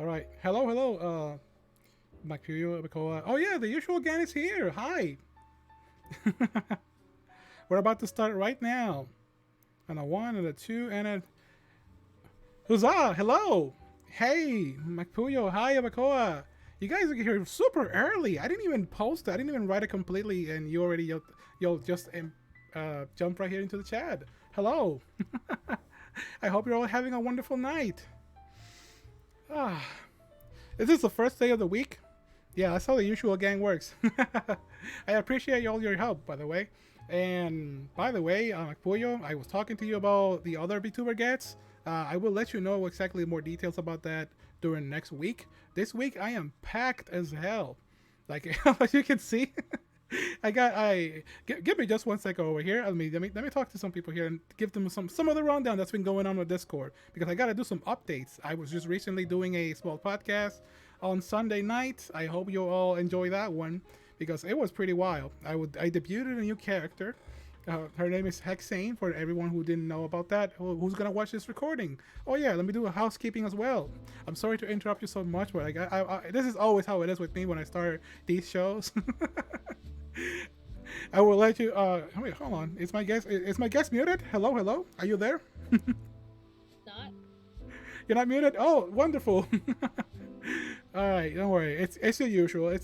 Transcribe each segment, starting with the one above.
All right. Hello, hello. Makuyo, Bakoa. Oh yeah, the usual gang is here. Hi. We're about to start right now. And a one and a two and a huzzah! Hello. Hey, Makuyo. Hi, Bakoa. You guys are here super early. I didn't even post it. I didn't even write it completely, and you already you'll just jump right here into the chat. Hello. I hope you're all having a wonderful night. Ah, is this the first day of the week? Yeah, that's how the usual gang works. I appreciate all your help, by the way. And by the way, Puyo, I was talking to you about the other VTuber gets. I will let you know exactly more details about that during next week. This week I am packed as hell. Like as you can see, give me just one second over here. Let me talk to some people here and give them some of the rundown that's been going on with Discord because I gotta do some updates. I was just recently doing a small podcast on Sunday night. I hope you all enjoy that one because it was pretty wild. I debuted a new character. Her name is Hexane. For everyone who didn't know about that, who's gonna watch this recording? Oh yeah, let me do a housekeeping as well. I'm sorry to interrupt you so much, but this is always how it is with me when I start these shows. I will let you. Wait, hold on. Is my guest muted? Hello, hello. Are you there? Not. You're not muted. Oh, wonderful. All right, don't worry. It's the usual.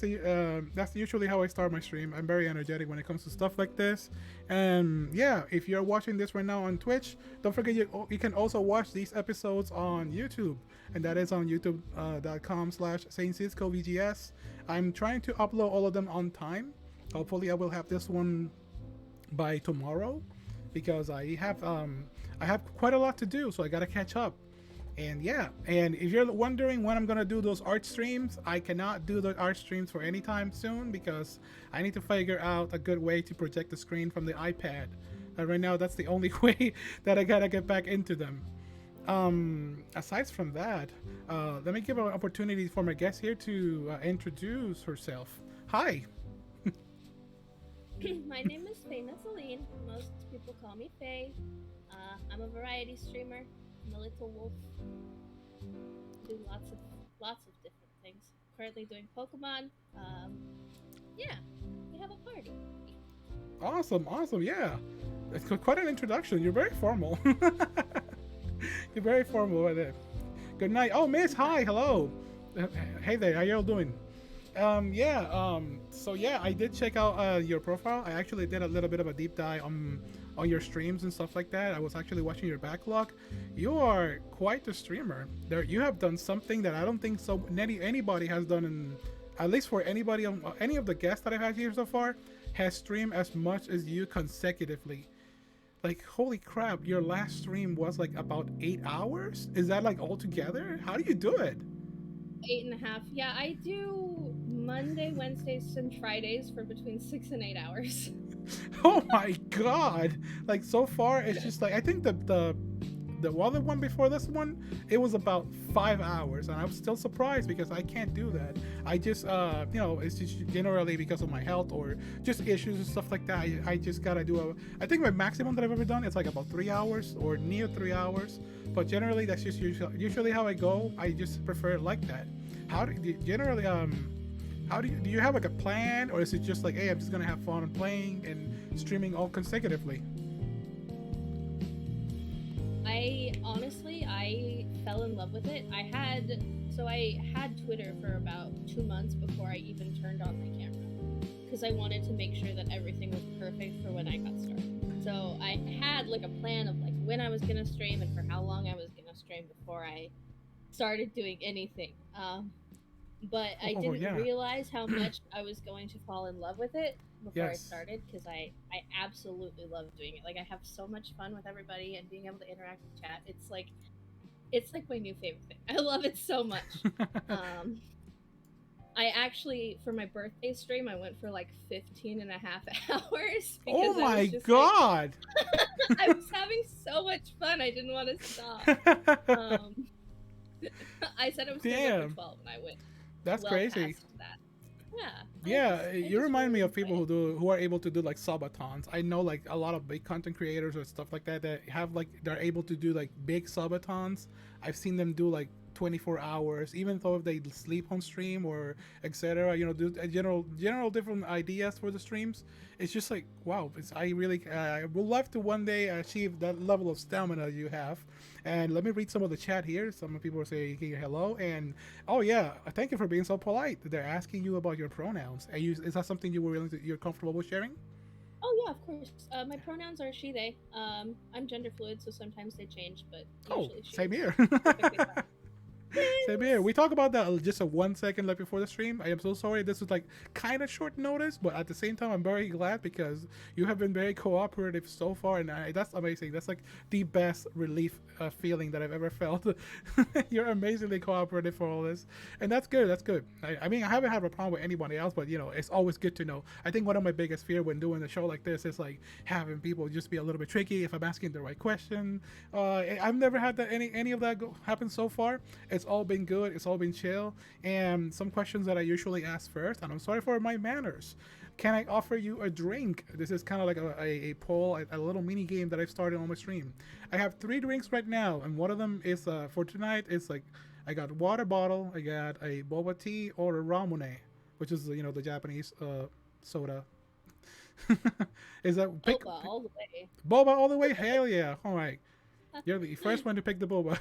That's usually how I start my stream. I'm very energetic when it comes to stuff like this. And yeah, if you're watching this right now on Twitch, don't forget you can also watch these episodes on YouTube, and that is on youtube.com/SaintCiscoVGS. I'm trying to upload all of them on time. Hopefully, I will have this one by tomorrow because I have quite a lot to do, so I gotta catch up. And yeah, and if you're wondering when I'm gonna do those art streams, I cannot do the art streams for any time soon because I need to figure out a good way to project the screen from the iPad. Right now, that's the only way that I gotta get back into them. Aside from that, let me give an opportunity for my guest here to introduce herself. Hi. My name is Faena Selene. Most people call me Faye. I'm a variety streamer. I'm a little wolf. Do lots of different things. Currently doing Pokemon. Yeah, we have a party. Awesome, awesome, yeah. It's quite an introduction. You're very formal. You're very formal with it. Good night. Oh, Miss, hi, hello. Hey there, how y'all doing? Yeah, so yeah, I did check out your profile. I actually did a little bit of a deep dive on your streams and stuff like that. I was actually watching your backlog. You are quite the streamer. There, you have done something that I don't think anybody has done in, at least for anybody on any of the guests that I've had here so far, has streamed as much as you consecutively. Like holy crap, your last stream was like about 8 hours. Is that like all together? How do you do it? 8.5. Yeah, I do Monday, Wednesdays, and Fridays for between 6 and 8 hours. Oh my god! Like so far, it's just like I think the other one before this one, it was about 5 hours, and I'm still surprised because I can't do that. I just it's just generally because of my health or just issues and stuff like that. I just gotta do I think my maximum that I've ever done is like about 3 hours or near 3 hours, but generally that's just usually how I go. I just prefer it like that. How do you generally how do you have like a plan, or is it just like, hey, I'm just gonna have fun and playing and streaming all consecutively? I fell in love with it. I had Twitter for about 2 months before I even turned on my camera because I wanted to make sure that everything was perfect for when I got started. So I had like a plan of like when I was gonna stream and for how long I was gonna stream before I started doing anything. But I Oh didn't yeah, realize how much I was going to fall in love with it before I yes. started because I absolutely love doing it. Like I have so much fun with everybody and being able to interact with chat. It's like my new favorite thing. I love it so much. Um I actually for my birthday stream I went for like 15 and a half hours Oh because I my was just like god! I was having so much fun. I didn't want to stop. Um I said I was gonna go for Damn, 12 and I went that's well crazy. past that. Yeah, Yeah, I you just remind me really of people enjoy it. who are able to do like subathons. I know like a lot of big content creators or stuff like that that have like they're able to do like big subathons. I've seen them do like 24 hours, even though if they sleep on stream or etc. You know, do general different ideas for the streams. It's just like wow. I really I would love to one day achieve that level of stamina you have. And let me read some of the chat here. Some people are saying hello and oh yeah, thank you for being so polite. They're asking you about your pronouns. Is that something you're comfortable with sharing? Oh yeah, of course. My pronouns are she, they. I'm gender fluid, so sometimes they change, but Oh, usually she same is here. perfectly fine. Same here. We talk about that just a 1 second left before the stream. I am so sorry. This was like kind of short notice, but at the same time, I'm very glad because you have been very cooperative so far, and that's amazing. That's like the best relief feeling that I've ever felt. You're amazingly cooperative for all this, and that's good. That's good. I mean, I haven't had a problem with anybody else, but you know, it's always good to know. I think one of my biggest fear when doing a show like this is like having people just be a little bit tricky if I'm asking the right question. I've never had that any of that happen so far. It's all been good. It's all been chill. And some questions that I usually ask first, and I'm sorry for my manners. Can I offer you a drink? This is kind of like a poll, a little mini game that I've started on my stream. I have 3 drinks right now, and one of them is for tonight. It's like I got water bottle, I got a boba tea or a ramune, which is the Japanese soda. Is that pick, Boba pick all the way. boba all the way? Hell yeah! All right. You're the first one to pick the boba.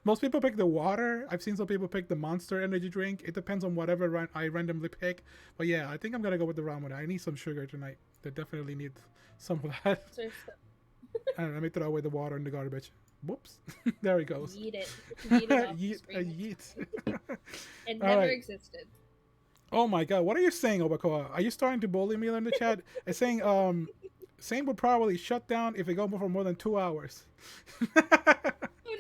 Most people pick the water. I've seen some people pick the Monster energy drink. It depends on whatever I randomly pick. But yeah, I think I'm gonna go with the ramen. I need some sugar tonight. I definitely need some of that. Let me throw away the water in the garbage. Whoops. There it goes. Yeet it. Yeet it off the Yeet, screen. yeet. It All never right. existed. Oh my god, what are you saying, Obakoa? Are you starting to bully me in the chat? It's saying same would probably shut down if it go for more than 2 hours. Oh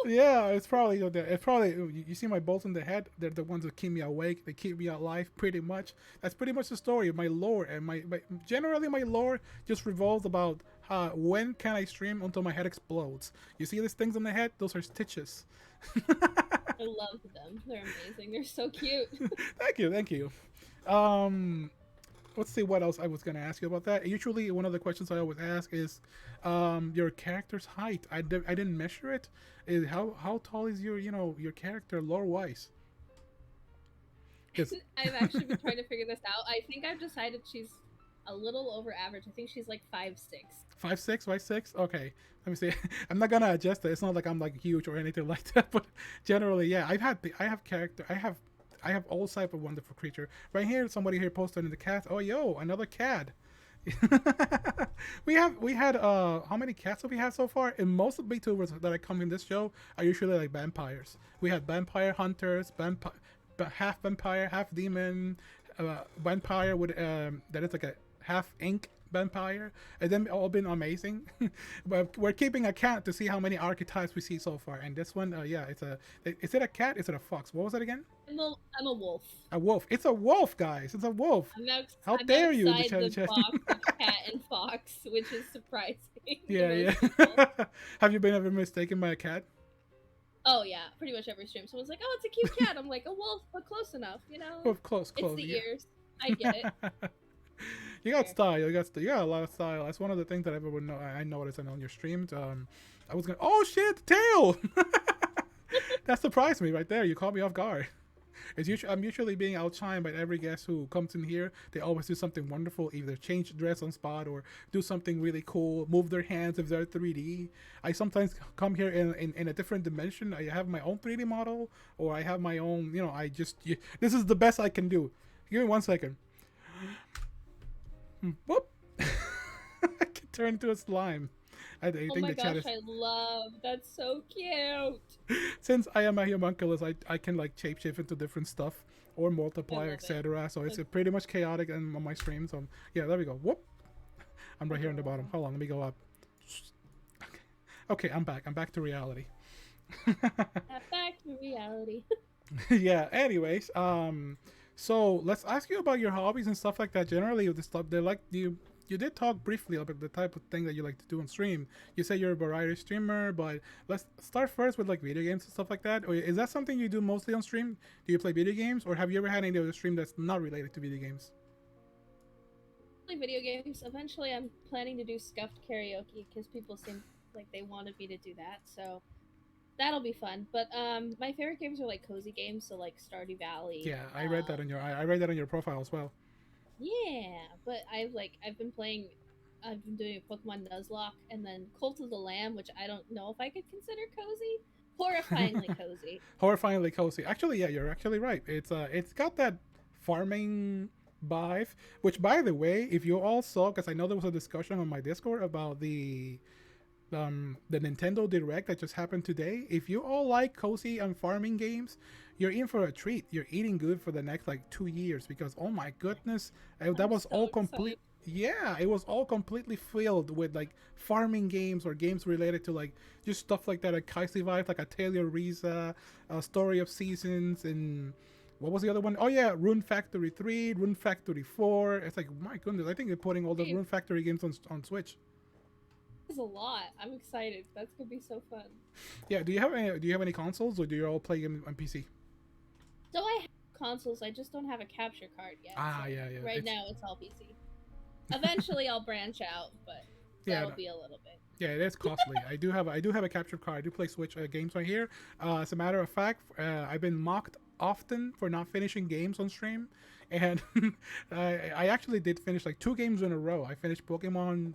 no! Yeah, it's probably you see my bolts in the head. They're the ones that keep me awake. They keep me alive, pretty much. That's pretty much the story of my lore, and my generally my lore just revolves about when can I stream until my head explodes. You see these things on the head? Those are stitches. I love them. They're amazing. They're so cute. Thank you. Um, let's see what else I was gonna ask you about that. Usually, one of the questions I always ask is, your character's height. I didn't measure it. Is how tall is your character lore wise? I've actually been trying to figure this out. I think I've decided she's a little over average. I think she's like 5'6". 5'6", 5'6"? Okay, let me see. I'm not gonna adjust it. It's not like I'm like huge or anything like that, but generally, yeah. I have character. I have all type of wonderful creature. Right here, somebody here posted in the cat. Oh, yo, another cat. we had how many cats have we had so far? And most of the Vtubers that I come in this show are usually like vampires. We had vampire hunters, half vampire, half demon, vampire with that is like a half ink vampire, and then all been amazing. But we're keeping a count to see how many archetypes we see so far. And this one, yeah, is it a cat? Is it a fox? What was it again? I'm a wolf. A wolf. It's a wolf, guys. It's a wolf. How I'm dare you? outside the box of cat and fox, which is surprising. Yeah, yeah. Have you been ever mistaken by a cat? Oh yeah, pretty much every stream. Someone's like, "Oh, it's a cute cat." I'm like, "A wolf, but close enough, you know." Well, close. It's the yeah. ears. I get it. You got style. You got a lot of style. That's one of the things that I noticed on your streams. I was gonna. Oh shit, the tail. That surprised me right there. You caught me off guard. I'm usually being outshined by every guest who comes in here. They always do something wonderful, either change dress on spot or do something really cool, move their hands if they're 3D. I sometimes come here in a different dimension. I have my own 3D model, or I have my own, this is the best I can do. Give me 1 second. Whoop. I can turn into a slime. I Oh think my the chat gosh, I love that's so cute. Since I am a homunculus, I can like shapeshift into different stuff or multiply, etc. So it's pretty much chaotic on my stream. So yeah, there we go. Whoop! I'm right here on the bottom. Hold on, let me go up. Okay, I'm back. I'm back to reality. Back to reality. Yeah. Anyways, so let's ask you about your hobbies and stuff like that. Generally, the stuff they like you did talk briefly about the type of thing that you like to do on stream. You say you're a variety streamer, but let's start first with like video games and stuff like that. Or is that something you do mostly on stream? Do you play video games, or have you ever had any other stream that's not related to video games? Play video games. Eventually, I'm planning to do scuffed karaoke because people seem like they wanted me to do that. So that'll be fun. But my favorite games are like cozy games, so like Stardew Valley. Yeah, I read that on your I read that on your profile as well. Yeah, but I've been playing. I've been doing a Pokemon Nuzlocke and then Cult of the Lamb, which I don't know if I could consider cozy. Horrifyingly cozy. Horrifyingly cozy. Actually, yeah, you're actually right. It's got that farming vibe. Which, by the way, if you all saw, because I know there was a discussion on my Discord about the Nintendo Direct that just happened today. If you all like cozy and farming games, you're in for a treat. You're eating good for the next like 2 years because oh my goodness, that I'm was so all complete. excited. Yeah, it was all completely filled with like farming games or games related to like just stuff like that, like Kaisi vibes, like a Taylor Riza, a Story of Seasons, and what was the other one? Oh yeah, Rune Factory 3, Rune Factory 4. It's like my goodness, I think they're putting all the Wait, Rune Factory games on Switch. this is a lot. I'm excited. That's gonna be so fun. Yeah, do you have any consoles or do you all play them on PC? So I have consoles. I just don't have a capture card yet. Ah, So yeah, yeah. right now it's all PC. Eventually I'll branch out, but Yeah, that'll no, be a little bit. yeah, it is costly. I do have a capture card. I do play Switch games right here. As a matter of fact, I've been mocked often for not finishing games on stream, and I actually did finish like 2 games in a row. I finished Pokemon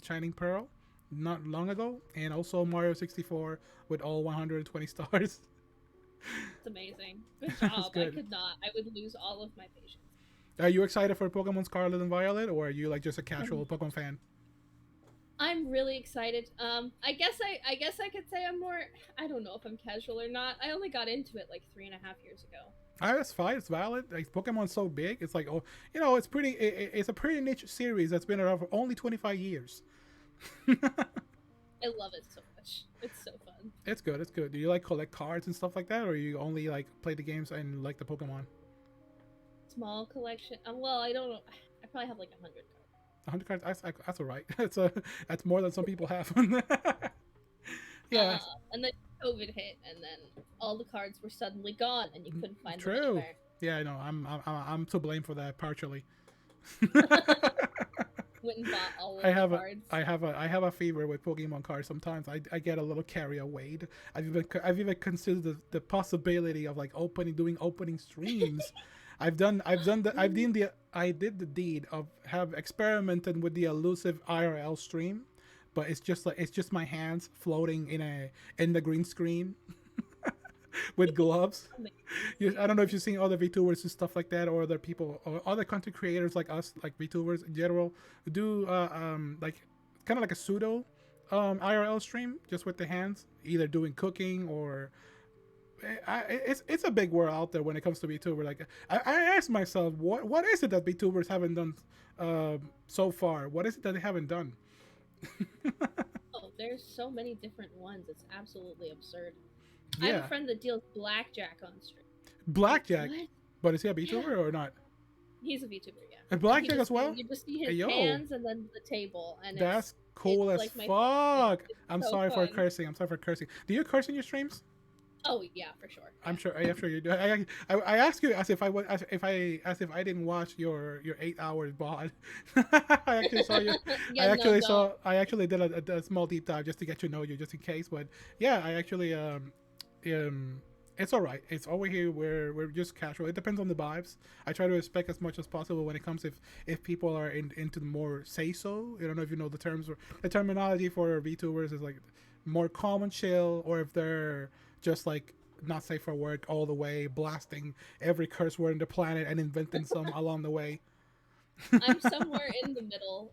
Shining Pearl not long ago, and also Mario 64 with all 120 stars. It's amazing. Good That's job. I good. could not. I would lose all of my patience. Are you excited for Pokemon Scarlet and Violet, or are you like just a casual Pokemon fan? I'm really excited. I guess I could say I'm more. I don't know if I'm casual or not. I only got into it like 3.5 years ago. That's fine. It's valid. Like Pokemon's so big. It's like, oh, it's pretty. It's a pretty niche series that's been around for only 25 years. I love it so much. It's so fun. It's good. It's good. Do you like collect cards and stuff like that, or you only like play the games and like the Pokemon? Small collection. Well, I don't know. I probably have like 100 cards. 100 cards. That's all right. That's more than some people have. Uh, Yeah, and then COVID hit, and then all the cards were suddenly gone, and you couldn't find them true. anywhere. Yeah, I know. I'm to blame for that partially. Went and bought all I of the have a cards. I have a fever with Pokemon cards. Sometimes I get a little carry away. I've even considered the possibility of like doing opening streams. I did the deed of have experimented with the elusive IRL stream, but it's just my hands floating in the green screen with gloves. I don't know if you've seen other VTubers and stuff like that, or other people, or other content creators like us, like VTubers in general, who do like kind of like a pseudo IRL stream just with the hands, either doing cooking or it's a big world out there when it comes to VTuber. Like I asked myself, what is it that VTubers haven't done so far? What is it that they haven't done? Oh, there's so many different ones. It's absolutely absurd. I have Yeah, a friend that deals blackjack on stream. Like Blackjack, what? but is he a Yeah, VTuber or not? he's a VTuber, yeah. And And he Blackjack as just well? you just see Hey his yo, hands and then the table, and that's it's cool as like my favorite. fuck. It's I'm so sorry for fun. cursing. I'm sorry for cursing. Do you curse in your streams? Oh yeah, for sure. I'm Yeah. sure. I'm sure you do. I ask you as if I was as if I didn't watch your 8 hours VOD. I actually saw you. Yeah, no, don't. I actually did a small deep dive just to get to know you, just in case. But yeah, I actually um it's all right. It's over here. We're just casual. It depends on the vibes. I try to respect as much as possible when it comes if people are into the more say so. I don't know if you know the terms or the terminology for VTubers is like more calm and chill, or if they're just like not safe for work all the way, blasting every curse word in the planet and inventing some along the way. I'm somewhere in the middle.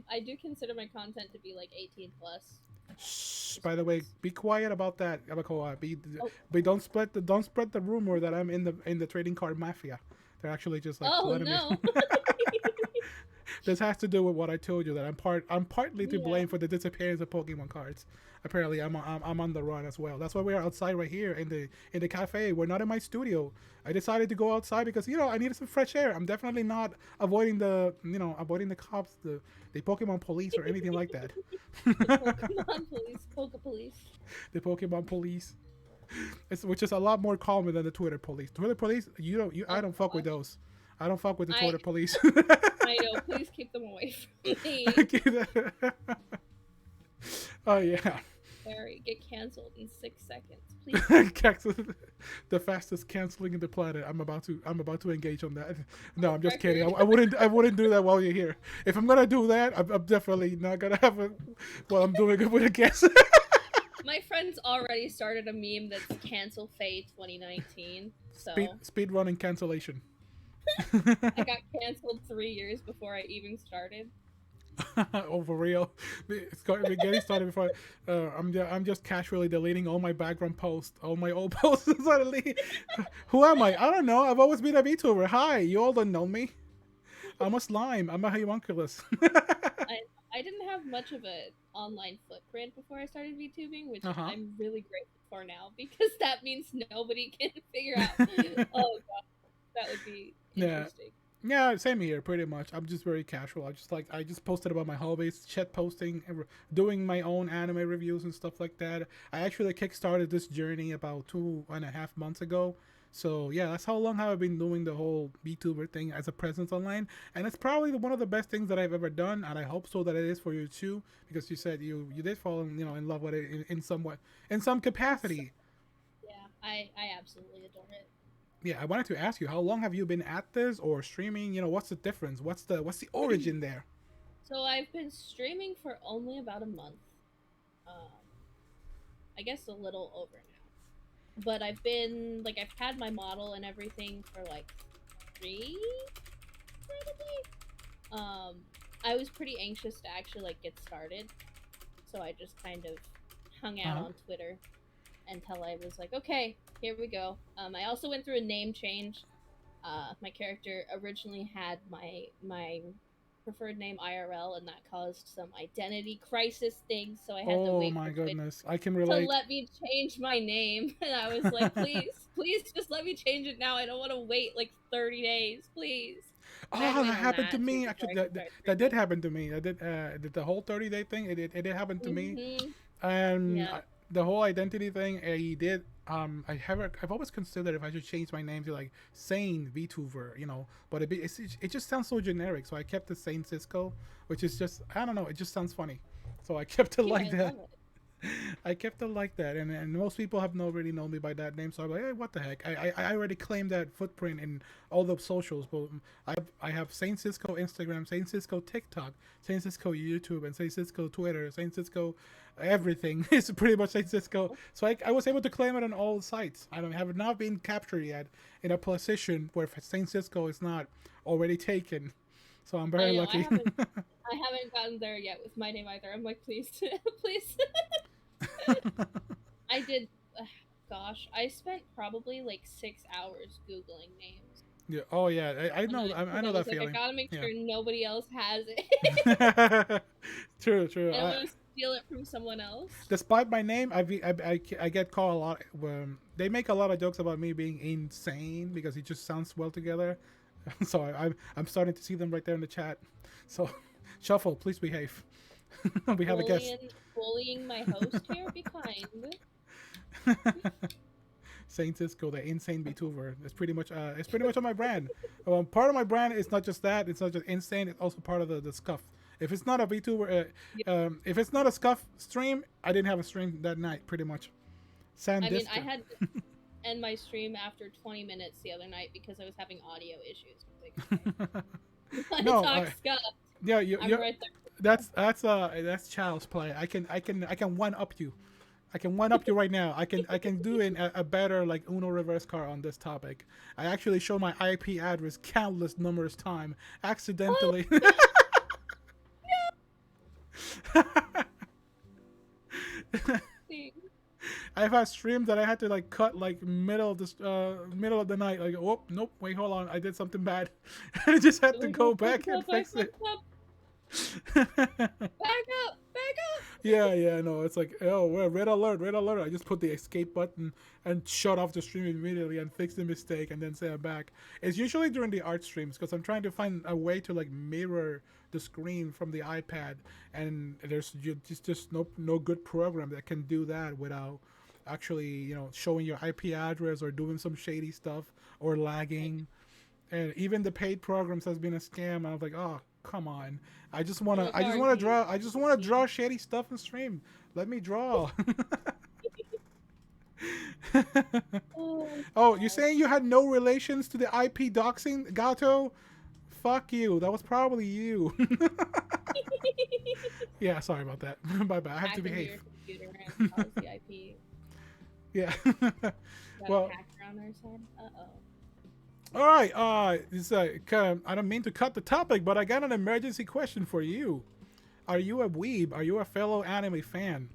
I do consider my content to be like 18 plus. Shh, Just by the way, because. be quiet about that, Abakoa. Oh, But don't spread the rumor that I'm in the trading card mafia. They're actually just like oh letting me. no. This has to do with what I told you that I'm partly to Yeah. blame for the disappearance of Pokemon cards. Apparently, I'm on the run as well. That's why we're outside right here in the cafe. We're not in my studio. I decided to go outside because I needed some fresh air. I'm definitely not avoiding the cops, the Pokemon police or anything like that. The Pokemon police, Poke police. The Pokemon police, which is a lot more calmer than the Twitter police. Twitter police, I Oh don't fuck with gosh. those. I don't fuck with the I Twitter police. I know. Please keep them away from me. Oh yeah. Barry, get canceled in 6 seconds, please. The fastest canceling in the planet. I'm about to engage on that. No, On I'm just kidding. I, record. I wouldn't I wouldn't do that while you're here. If I'm gonna do that, I'm definitely not gonna have it while I'm doing it with a guest. My friend's already started a meme that's cancel Faye 2019. speed So speed running cancellation. I got canceled 3 years before I even started. Oh, for real. We're getting started before. I'm just casually deleting all my background posts, all my old posts. Suddenly, who am I? I don't know. I've always been a VTuber. Hi, you all don't know me. I'm a slime. I'm a homunculus. I I didn't have much of an online footprint before I started VTubing, which Uh huh. I'm really grateful for now because that means nobody can figure out. Oh god, that would be Yeah. interesting. Yeah, same here, pretty much. I'm just very casual. I just posted about my hobbies, chat posting, doing my own anime reviews and stuff like that. I actually kickstarted this journey about 2.5 months ago. So yeah, that's how long have I been doing the whole VTuber thing as a presence online, and it's probably one of the best things that I've ever done, and I hope so that it is for you too, because you said you did fall in love with it in somewhat in some So, capacity. yeah, I absolutely adore it. Yeah, I wanted to ask you, how long have you been at this or streaming? What's the difference? What's the origin there? So I've been streaming for only about a month. Um, I guess a little over now. But I've had my model and everything for like 3 probably. I was pretty anxious to actually like get started, so I just kind of hung Uh out huh. on Twitter until I was like, okay, here we go. I also went through a name change. My character originally had my preferred name IRL, and that caused some identity crisis things. So I had to Oh wait for my Twitch goodness, I can to relate. let me change my name, and I was like, please, please, just let me change it now. I don't want to wait like 30 days, please. And I had to Oh, wait that on happened to that too me. before Actually, I could start that did streaming. happen to me. I did the whole 30-day thing. It did happen to me, and Yeah. the whole identity thing. I did. I've always considered if I should change my name to like Sane VTuber, but it just sounds so generic. So I kept the Sane Cisco, which is just, I don't know. It just sounds funny, so I kept it Cute. like I that. love it. I kept it like that, and most people have not really known me by that name. So I'm like, hey, what the heck? I already claimed that footprint in all the socials. But I have Saint Cisco Instagram, Saint Cisco TikTok, Saint Cisco YouTube, and Saint Cisco Twitter, Saint Cisco everything. It's pretty much Saint Cisco. So I was able to claim it on all sites. I don't have not been captured yet in a position where Saint Cisco is not already taken. So I'm I very know. lucky. I haven't gotten there yet with my name either. I'm like, please, please. I did. Gosh, I spent probably like 6 hours googling names, Yeah. Oh yeah. I and know. I because I know was that like, I feeling. gotta make Yeah. sure nobody else has it. True, true. I don't want to steal it from someone else. Despite my name, I get called a lot. They make a lot of jokes about me being insane because it just sounds well together. So I'm starting to see them right there in the chat. So, Shuffle, please behave. We have a guest. Bullying my host here. Be kind. Saint Cisco, the insane VTuber. It's pretty much on my brand. Part of my brand is not just that. It's not just insane. It's also part of the scuff. If it's not a VTuber, Yeah. if it's not a scuff stream, I didn't have a stream that night. Pretty much. I mean, I Sandisk. had to end my stream after 20 minutes the other night because I was having audio issues. Like, okay, you want to No, talk scuff? yeah, I'm right there. that's child's play. I can one up you. I can one up you right now. I can do a better like Uno reverse card on this topic. I actually show my IP address countless numerous time Oh, accidentally. see. I've had streams that I had to like cut like middle of the night. Like, oh nope, wait, hold on, I did something bad. I just had to Like, go back back and up, back fix up, it. up, back up. Yeah, yeah, no, it's like, oh, well, red alert, red alert. I just put the escape button and shut off the stream immediately and fix the mistake and then say I'm back. It's usually during the art streams because I'm trying to find a way to like mirror the screen from the iPad, and there's just no good program that can do that without actually showing your IP address or doing some shady stuff or lagging. And even the paid programs has been a scam. And I was like, oh, come on. I just And wanna it's I just hard wanna to use draw I just wanna draw shady stuff and stream. Let me draw. Oh, Oh, you're God. saying you had no relations to the IP doxing, Gato? Fuck you. That was probably you. Yeah, sorry about that. Bye bye. I have to Hack into behave. your computer and cause the IP. Yeah. Got a Well, hacker on our side. Uh-oh. all right. I don't mean to cut the topic, but I got an emergency question for you. Are you a weeb? Are you a fellow anime fan?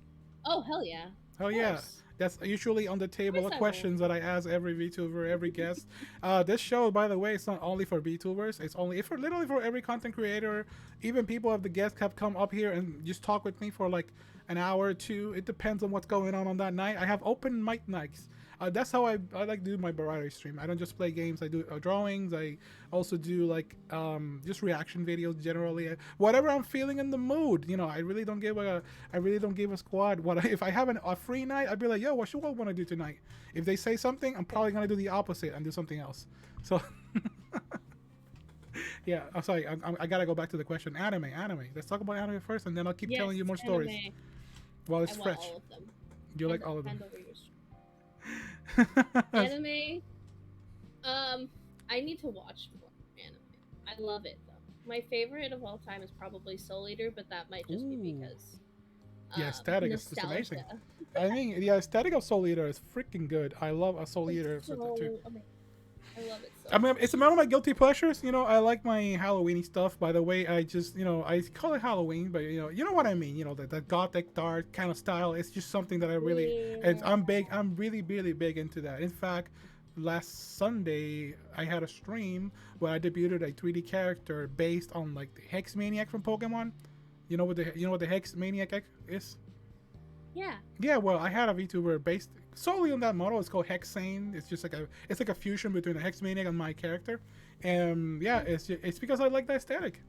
Oh, hell yeah. Oh Of yeah, course. that's usually on the Of table course of I will. questions that I ask every VTuber, every guest. This show, by the way, it's not only for VTubers. It's only for literally for every content creator. Even people of the guests have come up here and just talk with me for like an hour or two. It depends on what's going on that night. I have open mic nights. That's how I like to do my variety stream. I don't just play games. I do drawings. I also do like just reaction videos generally. Whatever I'm feeling in the mood. You know, I really don't give a squad. What if I have a free night? I'd be like, yo, what should I want to do tonight? If they say something, I'm probably gonna do the opposite and do something else. So yeah, I'm sorry. I gotta go back to the question. Anime. Let's talk about anime first, and then I'll keep Yes, telling you more stories anime. while I it's want fresh. all of them. You like all of them? Hand over your anime. I need to watch more anime. I love it though. My favorite of all time is probably Soul Eater, but that might just be Ooh. because The aesthetic is just amazing. nostalgia. I mean, the aesthetic of Soul Eater is freaking good. I love a Soul It's Eater for that too. so amazing. I love it so I mean, it's much. one of my guilty pleasures. You know, I like my Halloweeny stuff. By the way, I just, I call it Halloween, but you know what I mean. You know, that gothic dark kind of style. It's just something that I really, and Yeah. I'm big. I'm really, really big into that. In fact, last Sunday I had a stream where I debuted a 3D character based on like the Hex Maniac from Pokemon. You know what the Hex Maniac is? Yeah. Yeah, well, I had a VTuber based solely on that model. It's called Hexane. It's like a fusion between a Hexmaniac and my character, and yeah, it's because I like the aesthetic.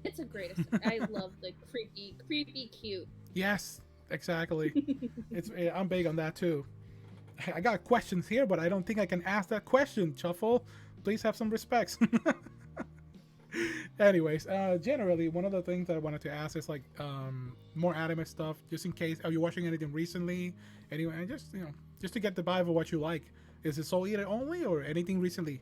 It's a great aesthetic. I love the creepy, cute. Yes, exactly. I'm big on that too. I got questions here, but I don't think I can ask that question. Shuffle, please have some respects. Anyways, generally, one of the things that I wanted to ask is like more anime stuff, just in case. Are you watching anything recently? Anyway, just to get the vibe of what you like. Is it Soul Eater only, or anything recently?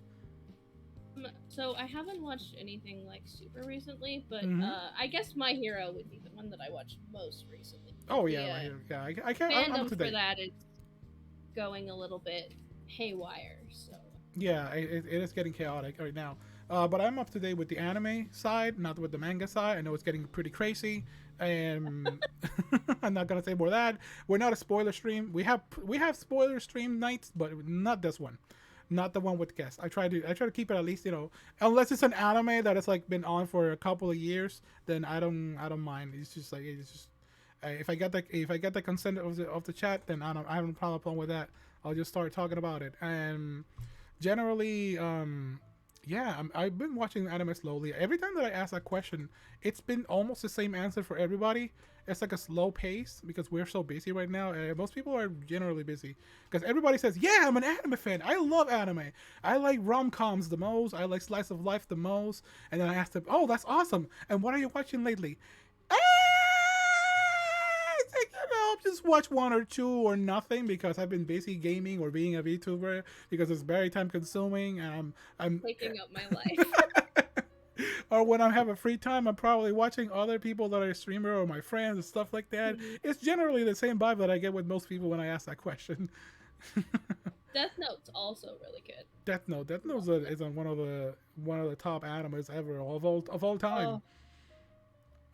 So I haven't watched anything like super recently, but Mm-hmm. I guess My Hero would be the one that I watched most recently. Oh The yeah, right here. Yeah, I can't. I'm up fandom to for date. that is going a little bit haywire. So Yeah, it is getting chaotic right now. But I'm up to date with the anime side, not with the manga side. I know it's getting pretty crazy, and I'm not gonna say more of that. We're not a spoiler stream. We have spoiler stream nights, but not this one, not the one with guests. I try to keep it at least unless it's an anime that has like been on for a couple of years, then I don't mind. It's just if I get the consent of the chat, then I have no problem with that. I'll just start talking about it. And generally, yeah, I've been watching anime slowly. Every time that I ask that question, it's been almost the same answer for everybody. It's like a slow pace because we're so busy right now. Most people are generally busy because everybody says, "Yeah, I'm an anime fan. I love anime. I like rom coms the most. I like slice of life the most." And then I ask them, "Oh, that's awesome. And what are you watching lately?" Ah! It's like, just watch one or two or nothing because I've been busy gaming or being a VTuber because it's very time consuming and I'm taking up my life. or when I have a free time, I'm probably watching other people that are a streamer or my friends and stuff like that. Mhm. It's generally the same vibe that I get with most people when I ask that question. Death Note's also really good. Death Note is on one of the top animes ever of all time. Oh,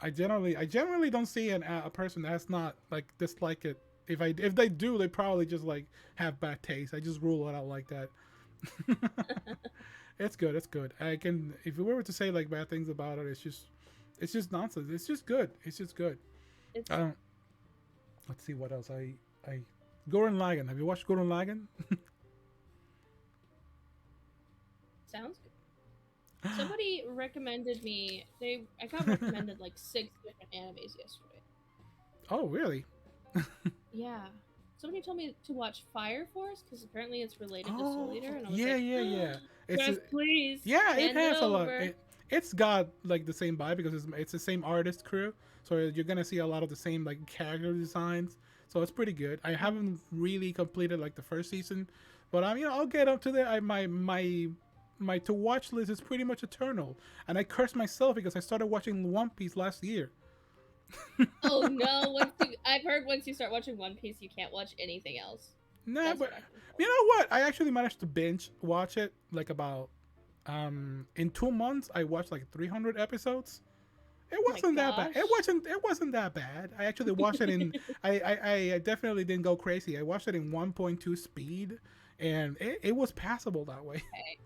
I generally don't see a person that's not like dislike it. If they do, they probably just like have bad taste. I just rule it out like that. It's good. It's good. I can if we were to say like bad things about it, it's just nonsense. It's just good. It's just good. it's Um, let's see what else. I Gurren Lagann. Have you watched Gurren Lagann? sounds good. Somebody recommended me. I got recommended like 6 different animes yesterday. Oh, really? Yeah. Somebody told me to watch Fire Force because apparently it's related to Soul Oh, Eater, and I was yeah, like, yeah, yeah. It's yes, please. yeah, it Hand it has a lot. over. it's got like the same vibe because it's the same artist crew, so you're gonna see a lot of the same like character designs. So it's pretty good. I Mm. haven't really completed like the first season, but I'll get up to there. My to watch list is pretty much eternal, and I curse myself because I started watching One Piece last year. Oh no! I've heard once you start watching One Piece, you can't watch anything else. Nah, That's but what I've been you told. know what? I actually managed to binge watch it like about in 2 months. I watched like 300 episodes. It Oh my wasn't that bad. It gosh. wasn't. It wasn't that bad. I actually watched it in. I definitely didn't go crazy. I watched it in 1.2 speed, and it was passable that way. Okay,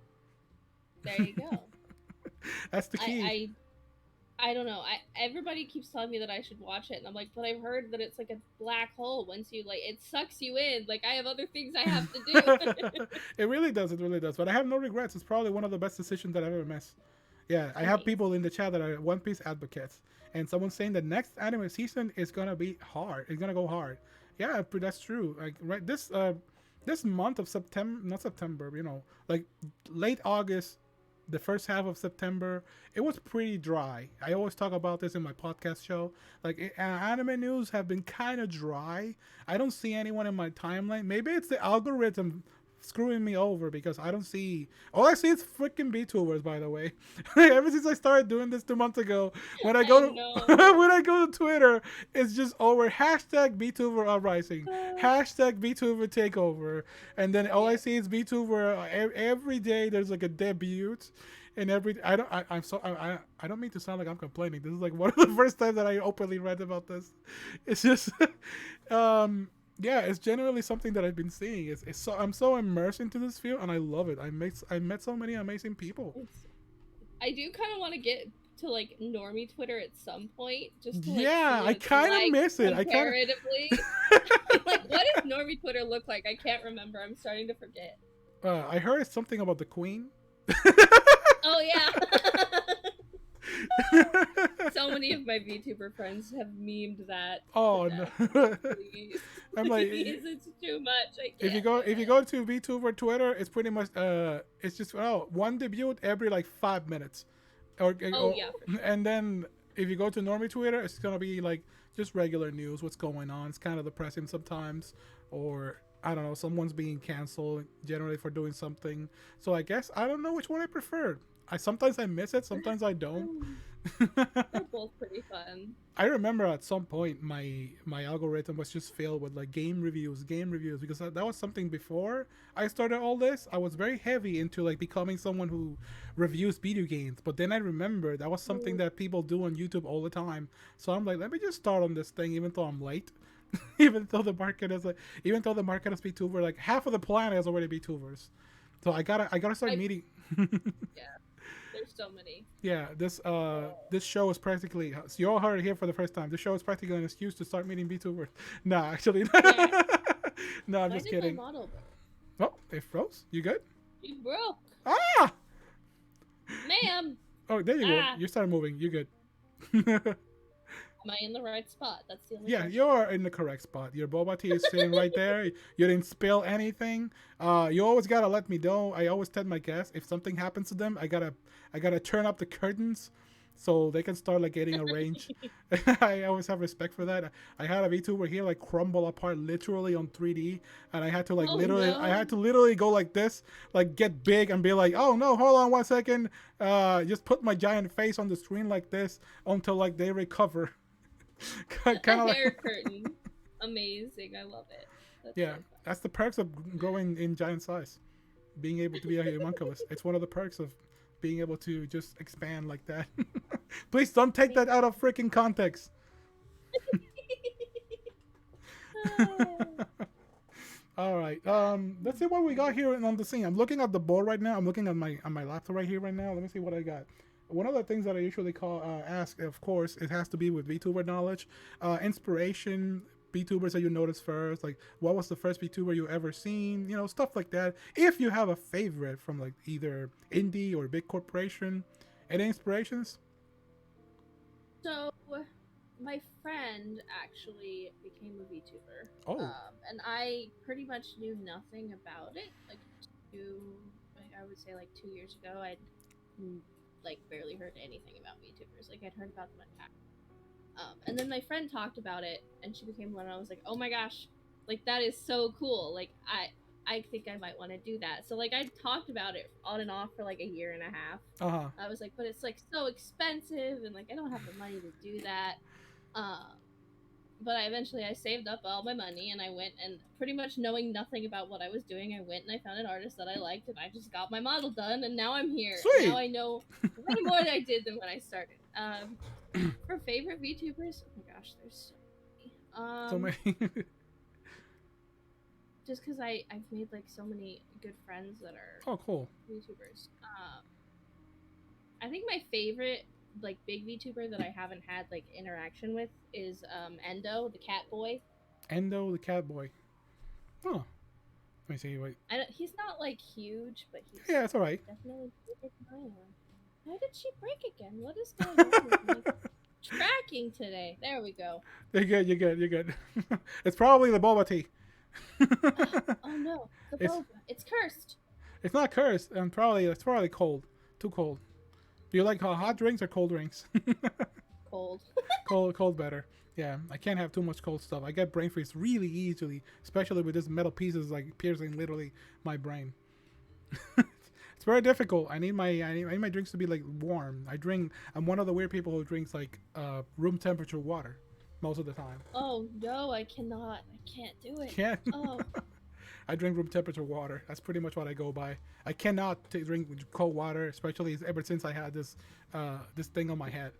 there you go. That's the I key. I I don't know. I Everybody keeps telling me that I should watch it, and I'm like, but I've heard that it's like a black hole. Once you like, it sucks you in. Like I have other things I have to do. It really does. It really does. But I have no regrets. It's probably one of the best decisions that I've ever made. Yeah, I have people Amazing. in the chat that are One Piece advocates, and someone's saying the next anime season is gonna be hard. It's gonna go hard. Yeah, that's true. Like right this month of September, not September, like late August, the first half of September, it was pretty dry. I always talk about this in my podcast show. Like anime news have been kind of dry. I don't see anyone in my timeline. Maybe it's the algorithm screwing me over because I don't see. All I see is freaking VTubers. By the way, ever since I started doing this 2 months ago, when I I go to know. when I go to Twitter, it's just over hashtag VTuber uprising, hashtag VTuber takeover, and then all I Yep. see is VTuber. Every day there's like a debut. And every I don't I'm so I don't mean to sound like I'm complaining. This is like one of the first times that I openly read about this. It's just um yeah, it's generally something that I've been seeing. It's so I'm so immersed into this field, and I love it. I met so many amazing people. It's, I do kind of want to get to like normie Twitter at some point, just to like see Yeah, what I it's kind of like miss it. I kind of comparatively. Like, what does normie Twitter look like? I can't remember. I'm starting to forget. I heard it's something about the Queen. Oh yeah. So many of my VTuber friends have memed that to Oh no. death. I'm like, please, I'm like please, it's too much. I if you can't go do if you it. go to VTuber Twitter, it's pretty much it's just one debut every like 5 minutes, Oh or yeah, for sure. and then if you go to normie Twitter, it's gonna be like just regular news, what's going on. It's kind of depressing sometimes, or I don't know, someone's being canceled generally for doing something. So I guess I don't know which one I prefer. I sometimes I miss it, sometimes I don't. Um, They're both pretty fun. I remember at some point my algorithm was just filled with like game reviews because that was something before I started all this. I was very heavy into like becoming someone who reviews video games, but then I remember that was something Mm. that people do on YouTube all the time. So I'm like, let me just start on this thing, even though I'm late. Even though the market is VTuber, like half of the planet is already VTubers. So I gotta start I meeting. Yeah. There's so many. Yeah, this show is practically, so you all heard it here for the first time. This show is practically an excuse to start meeting VTubers. Nah, actually, Yeah. no, I'm Why just did my kidding. model break? Oh, it froze. You good? She broke, Ah! ma'am. Oh, there you go. Ah, You started moving. You good? am I in the right spot? That's the only Yeah, question. you're in the correct spot. Your boba tea is sitting right there. You didn't spill anything. You always gotta let me know. I always tell my guests if something happens to them, I gotta turn up the curtains so they can start like getting a range. I always have respect for that. I had a VTuber here like crumble apart literally on 3D, and I had to like Oh literally, I no. had to literally go like this, like get big and be like, oh no, hold on 1 second. Just put my giant face on the screen like this until like they recover. A Kind of hair like curtain. Amazing. I love it. That's yeah, so fun. that's the perks of growing in giant size. Being able to be a homunculus. It's one of the perks of being able to just expand like that. Please don't take that out of freaking context. All right. Let's see what we got here on the scene. I'm looking at the board right now. I'm looking at my laptop right here right now. Let me see what I got. One of the things that I usually ask, of course, it has to be with VTuber knowledge, inspiration, VTubers that you noticed first, like what was the first VTuber you ever seen, stuff like that. If you have a favorite from like either indie or big corporation, any inspirations? So, my friend actually became a VTuber, Oh, and I pretty much knew nothing about it. Like, two, I would say like 2 years ago, I'd mm, like barely heard anything about VTubers. Like I'd heard about them in past. And then my friend talked about it, and she became one. And I was like, oh my gosh, like that is so cool. Like I think I might want to do that. So like I talked about it on and off for like a year and a half. I was like, but it's like so expensive, and like I don't have the money to do that. But I saved up all my money, and I went, and pretty much knowing nothing about what I was doing, I went and I found an artist that I liked, and I just got my model done, and now I'm here. Sweet. Now I know way more than I did than when I started. For favorite VTubers, oh my gosh, there's so many. So many. Just because I've made like so many good friends that are cool VTubers. I think my favorite like big VTuber that I haven't had like interaction with is Endo, the cat boy. Endo the cat boy. Oh, let me see. Wait. He's not like huge, but he's it's all right. Definitely bigger than I am. Why did she break again? What is going on with my tracking today? There we go. You're good. You're good. It's probably the boba tea. Oh no, the boba. It's cursed. It's not cursed, and it's probably cold. Too cold. Do you like hot drinks or cold drinks? Cold. Cold better. Yeah, I can't have too much cold stuff. I get brain freeze really easily, especially with this metal pieces like piercing literally my brain. It's very difficult. I need my drinks to be like warm. I'm one of the weird people who drinks like room temperature water most of the time. Oh no, I cannot. I can't do it. Can't. Oh. I drink room temperature water. That's pretty much what I go by. I cannot drink cold water, especially ever since I had this thing on my head.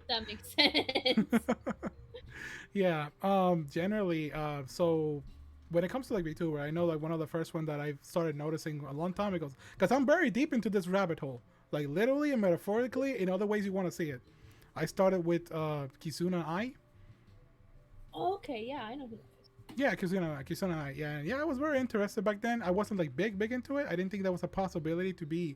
That makes sense. Yeah. Generally, so when it comes to like VTuber, I know like one of the first one that I started noticing a long time ago, because I'm very deep into this rabbit hole, like literally and metaphorically in other ways you want to see it. I started with Kizuna Ai. Oh, okay, yeah, I know who that is. Yeah, Kizuna Ai. Yeah, I was very interested back then. I wasn't like big into it. I didn't think that was a possibility to be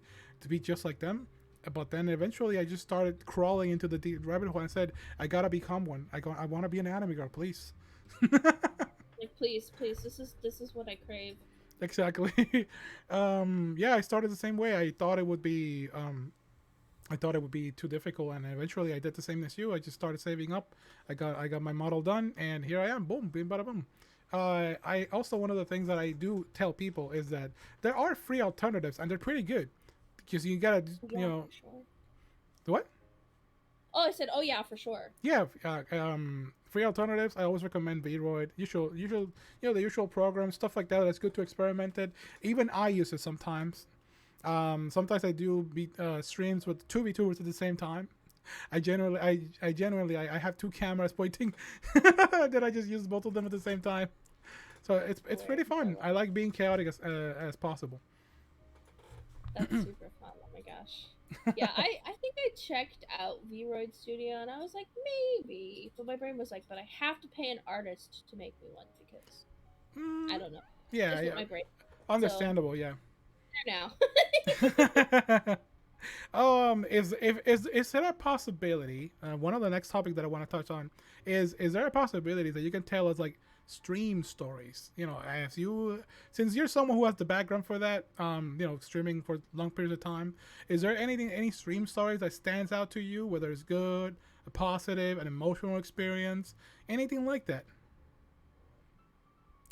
just like them. But then eventually I just started crawling into the deep rabbit hole and said, I gotta become one. I want to be an anime girl, please. Like, please, this is what I crave. Exactly. Yeah, I started the same way. I thought it would be too difficult, and eventually I did the same as you. I just started saving up. I got my model done, and here I am. Boom, bim, bada, boom. I also, one of the things that I do tell people is that there are free alternatives, and they're pretty good. Because you gotta, Sure. What? Oh, I said, oh yeah, for sure. Yeah, free alternatives. I always recommend Vroid. The usual programs, stuff like that. That's good to experiment it. Even I use it sometimes. Sometimes I do streams with two VTubers at the same time. I genuinely have two cameras pointing. That I just use both of them at the same time. So it's pretty fun. I like being chaotic as possible. That's super fun. Oh my gosh. Yeah, I think I checked out Vroid Studio and I was like, maybe. But my brain was like, but I have to pay an artist to make me one because I don't know. Yeah, yeah. My brain. Understandable, so, yeah. There now. Is there a possibility? One of the next topic that I want to touch on is there a possibility that you can tell us like stream stories? Since you're someone who has the background for that, streaming for long periods of time, is there any stream stories that stands out to you, whether it's good, a positive, an emotional experience, anything like that?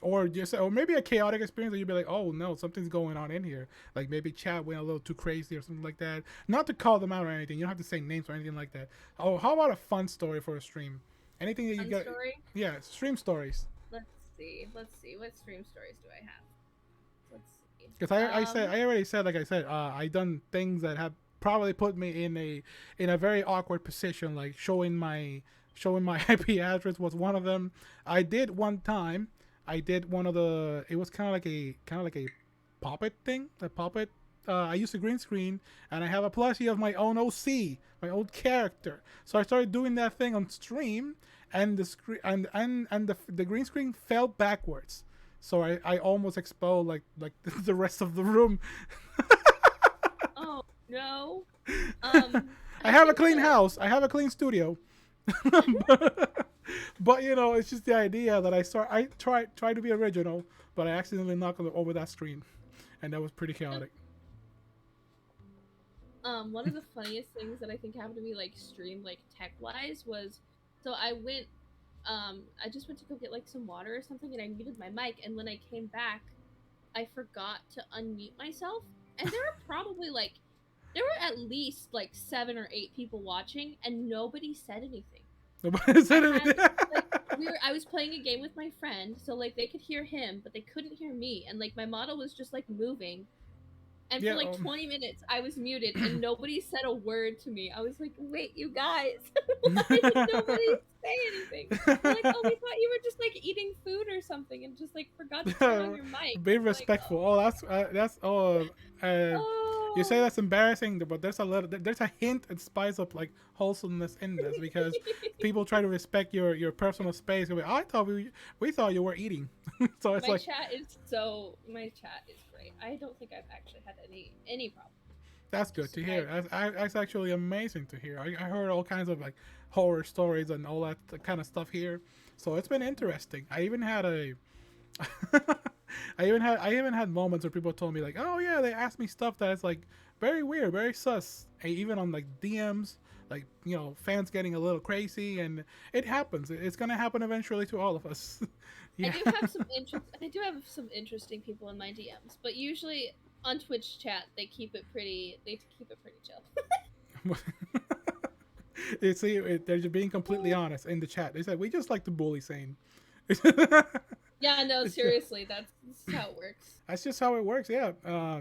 Or maybe a chaotic experience that you'd be like, oh no, something's going on in here. Like maybe chat went a little too crazy or something like that. Not to call them out or anything. You don't have to say names or anything like that. Oh, how about a fun story for a stream? Anything that you got? Story? Yeah, stream stories. Let's see. What stream stories do I have? Let's see. Because I already said, I done things that have probably put me in a very awkward position. Like showing my IP address was one of them. I did one time. It was kind of like a puppet thing. A puppet. I used a green screen, and I have a plushie of my own OC, my old character. So I started doing that thing on stream, and the screen and the green screen fell backwards. So I almost exposed like the rest of the room. Oh no. I have a clean house. I have a clean studio. But it's just the idea that I tried to be original, but I accidentally knocked over that screen, and that was pretty chaotic. One of the funniest things that I think happened to me, like stream, like tech wise, was so I just went to go get like some water or something, and I muted my mic, and when I came back, I forgot to unmute myself, and there were at least like 7 or 8 people watching, and nobody said anything. Nobody I said had anything. like I was playing a game with my friend, so like they could hear him, but they couldn't hear me, and like my model was just like moving, and for Yeah. like 20 minutes I was muted and nobody said a word to me. I was like, wait, you guys, why did nobody say anything? They're like, oh, we thought you were just like eating food or something and just like forgot to turn on your mic. Be I'm like, respectful. Oh, that's oh. Uh, you say oh. that's embarrassing, but there's a hint and spice of like wholesomeness in this because people try to respect your personal space. Like, I thought we thought you were eating, so it's like My chat is great. I don't think I've actually had any problem. that's good to hear. That's actually amazing to hear. I heard all kinds of like horror stories and all that kind of stuff here, so it's been interesting. I even had a I even had moments where people told me like, oh yeah, they asked me stuff that is like very weird, very sus. Even on like DMs, like fans getting a little crazy, and it happens. It's gonna happen eventually to all of us. Yeah. I do have some interesting people in my DMs, but usually on Twitch chat they keep it pretty chill. You see, they're just being completely honest in the chat. They said we just like to bully Sane. Yeah, no, seriously, this is how it works. That's just how it works. Yeah.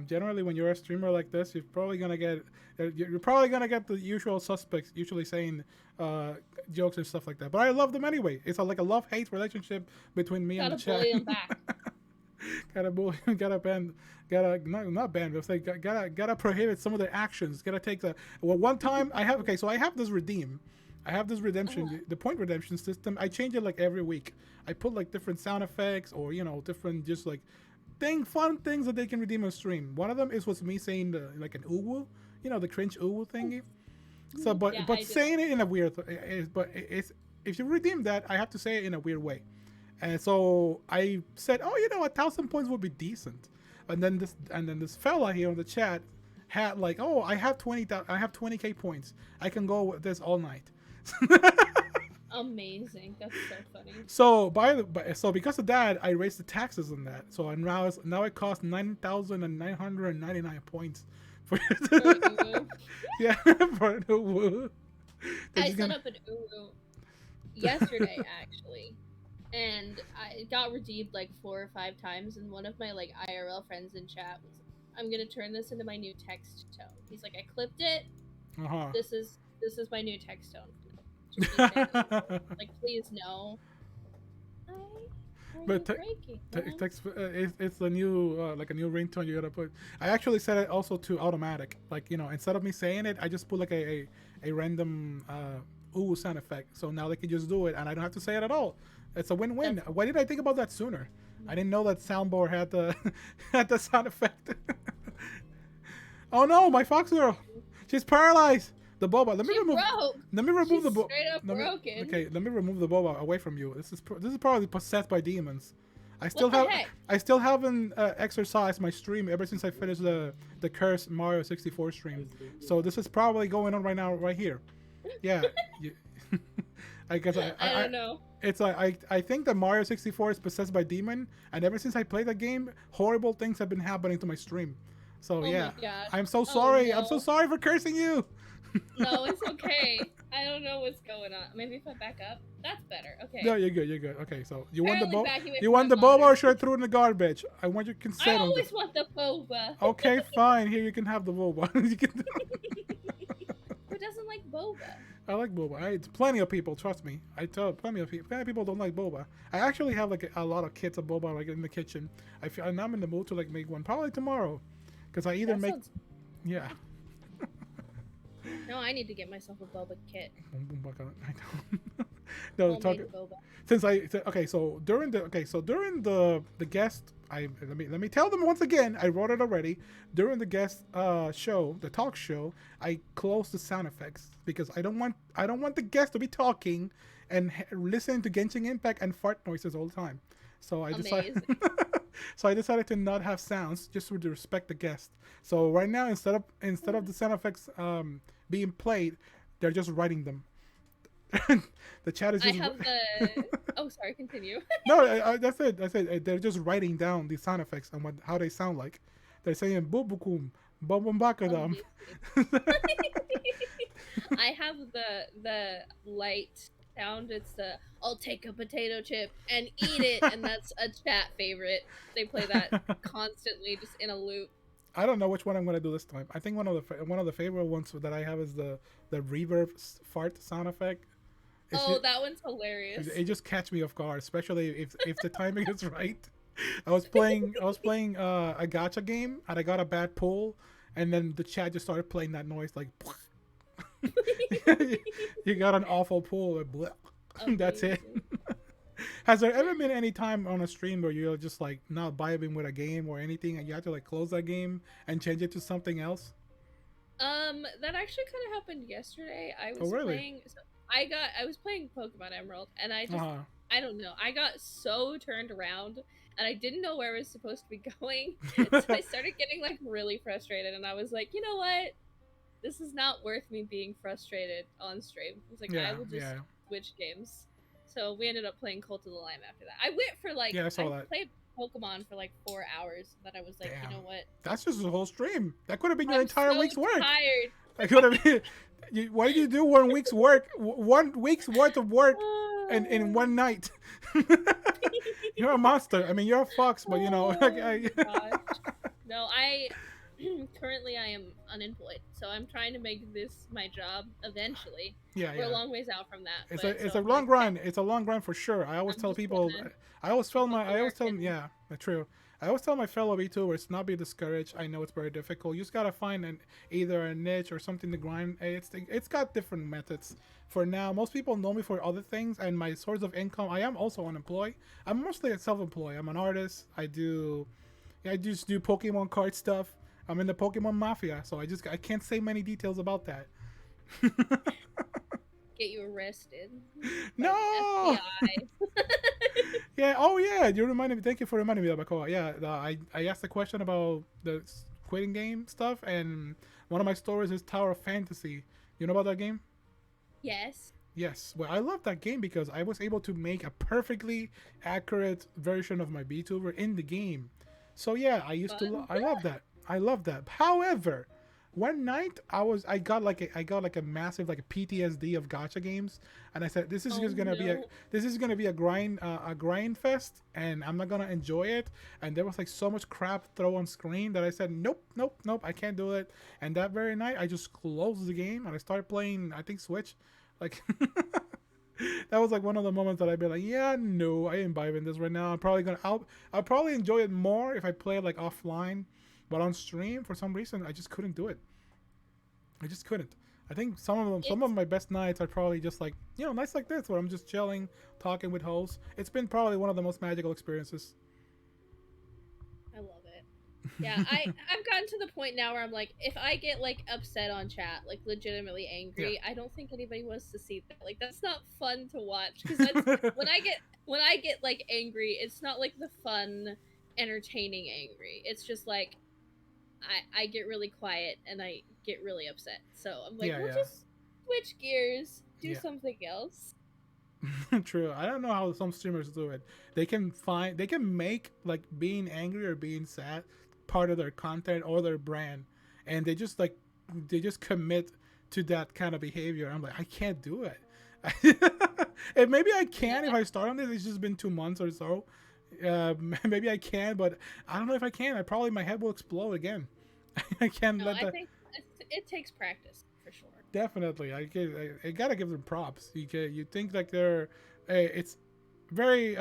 Generally, when you're a streamer like this, you're probably gonna get the usual suspects, usually saying jokes and stuff like that. But I love them anyway. It's like a love-hate relationship between me and the chat. Gotta bully them back. Gotta bully. Gotta ban. Gotta not ban. But say gotta prohibit some of their actions. Gotta take the. Well, one time I have. Okay, so I have this redeem. I have this redemption, the point redemption system. I change it like every week. I put like different sound effects or different just like fun things that they can redeem on stream. One of them was me saying like an uwu, the cringe uwu thingy. So but Yeah, saying it in a weird, it's if you redeem that, I have to say it in a weird way. And so I said, oh, 1,000 points would be decent. And then this fella here on the chat had like, oh, I have 20k points. I can go with this all night. Amazing. That's so funny. So because of that, I raised the taxes on that. So now it costs 9,999 points for yeah, for an uwu. I set up an uwu yesterday actually, and I got redeemed like 4 or 5 times. And one of my like IRL friends in chat was, "I'm gonna turn this into my new text tone." He's like, "I clipped it. This is my new text tone." Like, please no. But it's a new like a new ringtone you gotta put. I actually set it also to automatic. Like instead of me saying it, I just put like a random ooh sound effect. So now they can just do it, and I don't have to say it at all. It's a win-win. Why did I think about that sooner? I didn't know that soundboard had the had the sound effect. Oh no, my fox girl, she's paralyzed. The boba. Let me remove the boba. Straight up broken. Okay, let me remove the boba away from you. This is probably possessed by demons. I still haven't exercised my stream ever since I finished the cursed Mario 64 stream. So this is probably going on right now, right here. Yeah. I guess I don't know. It's like I think that Mario 64 is possessed by demon, and ever since I played the game, horrible things have been happening to my stream. So yeah, I'm so sorry. No. I'm so sorry for cursing you. No, it's okay. I don't know what's going on. Maybe if I back up, that's better. Okay. No, you're good. You're good. Okay, so you want the boba? You want the boba, or should I throw it in the garbage? I want your consent. I always want the boba. Okay, fine. Here, you can have the boba. Who doesn't like boba? I like boba. It's plenty of people. Trust me. I tell plenty of people don't like boba. I actually have like a lot of kits of boba like in the kitchen. I'm in the mood to like make one probably tomorrow, because I either make. Yeah. No, I need to get myself a boba kit. No, so during the guest, let me tell them once again. I wrote it already. During the guest show, the talk show, I closed the sound effects because I don't want the guest to be talking and listening to Genshin Impact and fart noises all the time. So I decided. So I decided to not have sounds just to respect the guest. So right now, instead of the sound effects being played, they're just writing them. The chat is I just have the. Oh, sorry. Continue. no. That's it. That's it. They're just writing down the sound effects and how they sound like. They're saying "bubukum," "bobumbakadam." Amazing. I have the light sound. It's the "I'll take a potato chip and eat it," and that's a chat favorite. They play that constantly, just in a loop. I don't know which one I'm gonna do this time. I think one of the favorite ones that I have is the reverb fart sound effect. Oh, that one's hilarious. It just catch me off guard, especially if the timing is right. I was playing a gacha game and I got a bad pull, and then the chat just started playing that noise like. You got an awful pull. That's it. Has there ever been any time on a stream where you're just like not vibing with a game or anything, and you have to like close that game and change it to something else? That actually kind of happened yesterday. I Oh was really? playing. So I was playing Pokemon Emerald, and Uh-huh. I don't know. I got so turned around, and I didn't know where I was supposed to be going. So I started getting like really frustrated, and I was like, you know what? This is not worth me being frustrated on stream. I was like, I Yeah, will just yeah, switch games. So we ended up playing Cult of the Lamb after that. I went for like yeah. I saw I that. played Pokemon for like 4 hours. That I was like, you Damn, know what? that's just the whole stream. That could have been your I'm entire so week's work. tired. That could have been. Why did you do 1 week's work? 1 week's worth of work in one night. You're a monster. I mean, you're a fox, but you know. Oh gosh. No, I currently I am unemployed, so I'm trying to make this my job eventually. Yeah, We're a yeah. long ways out from that. It's a I'm long like, grind. It's a long grind for sure. I always I'm tell just people. gonna keep I always tell them. working. Yeah, true. I always tell my fellow VTubers not be discouraged. I know it's very difficult. You just gotta find either a niche or something to grind. It's got different methods. For now, most people know me for other things, and my source of income. I am also unemployed. I'm mostly self-employed. I'm an artist. I just do Pokemon card stuff. I'm in the Pokemon Mafia, so I can't say many details about that. Get you arrested by No. the FBI. Yeah. Oh, yeah. You reminded me. Thank you for reminding me of Bakoa. Yeah. I asked a question about the quitting game stuff, and one of my stories is Tower of Fantasy. You know about that game? Yes. Yes. Well, I love that game because I was able to make a perfectly accurate version of my VTuber in the game. So yeah, Fun. I love that. I love that. However, one night I got like a massive like a PTSD of gacha games, and I said this is Oh just gonna be no. a grind fest, and I'm not gonna enjoy it. And there was like so much crap thrown on screen that I said nope, nope, nope, I can't do it. And that very night I just closed the game and I started playing I think Switch, like. That was like one of the moments that I'd be like, yeah, no, I ain't vibing this right now. I'll probably enjoy it more if I play it like offline, but on stream for some reason I just couldn't do it. I just couldn't. I think some of It's my best nights are probably just like nights like this where I'm just chilling, talking with hosts. It's been probably one of the most magical experiences. I love it. Yeah, I've gotten to the point now where I'm like, if I get like upset on chat, like legitimately Yeah. angry, I don't think anybody wants to see that. Like that's not fun to watch because that's when I get like angry, it's not like the fun, entertaining angry. It's just like I get really quiet and I get really upset. So I'm like, Yeah, we'll yeah, just switch gears, do yeah. something else. True. I don't know how some streamers do it. They can make like being angry or being sad part of their content or their brand, and they just commit to that kind of behavior. I'm like, I can't do it. And maybe I can No, if I start on this. It's just been 2 months or so. Maybe I can, but I don't know if I can. I probably my head will explode again. I can't no, let I that. think it takes practice for sure. Definitely, I gotta give them props. You think like it's very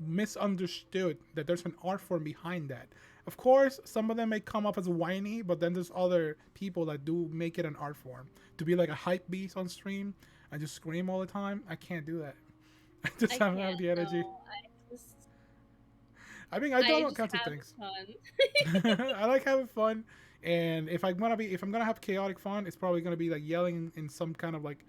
misunderstood that there's an art form behind that. Of course, some of them may come up as whiny, but then there's other people that do make it an art form. To be like a hype beast on stream and just scream all the time, I can't do that. I just I don't have can't. the energy. No, just I mean, I do I all just kinds of have things. fun. I like having fun, and if I'm gonna have chaotic fun, it's probably gonna be like yelling in some kind of like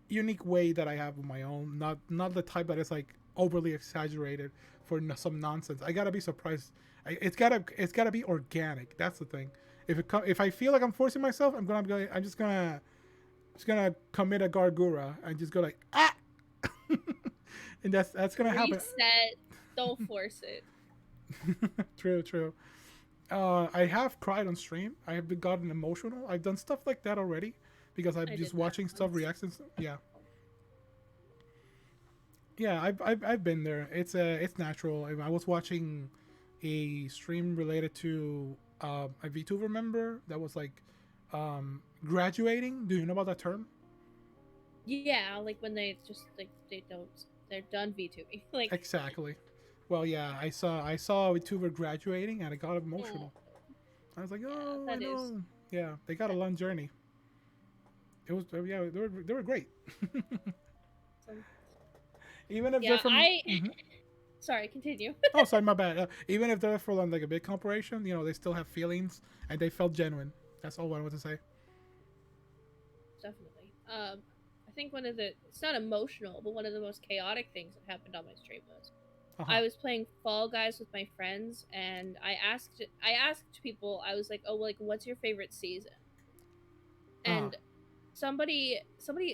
unique way that I have of my own. Not the type that is like overly exaggerated for some nonsense. I gotta be surprised. It's gotta be organic. That's the thing. If I feel like I'm forcing myself, I'm just gonna commit a gargura and just go like ah, and that's gonna happen. Reset. Don't force it. True, true. I have cried on stream. I have gotten emotional. I've done stuff like that already because I'm I just did that watching stuff, once. reactions. Yeah, yeah. I've been there. It's natural. I was watching a stream related to a VTuber member that was like graduating. Do you know about that term? Yeah, like when they just like they don't, they're done VTubing. Like, Exactly. Well, yeah. I saw a VTuber graduating and I got oh, emotional. I was like, yeah, oh, I that is. know. Yeah, they got a long journey. It was yeah, they were great. Some, Even if they're yeah, from. Mhm. Sorry, continue. Oh, sorry, my bad. Even if they're from like a big corporation, they still have feelings and they felt genuine. That's all I want to say. Definitely. I think one of the, it's not emotional, but one of the most chaotic things that happened on my stream was Uh huh. I was playing Fall Guys with my friends, and I asked people, I was like, oh, like, what's your favorite season? Uh huh. And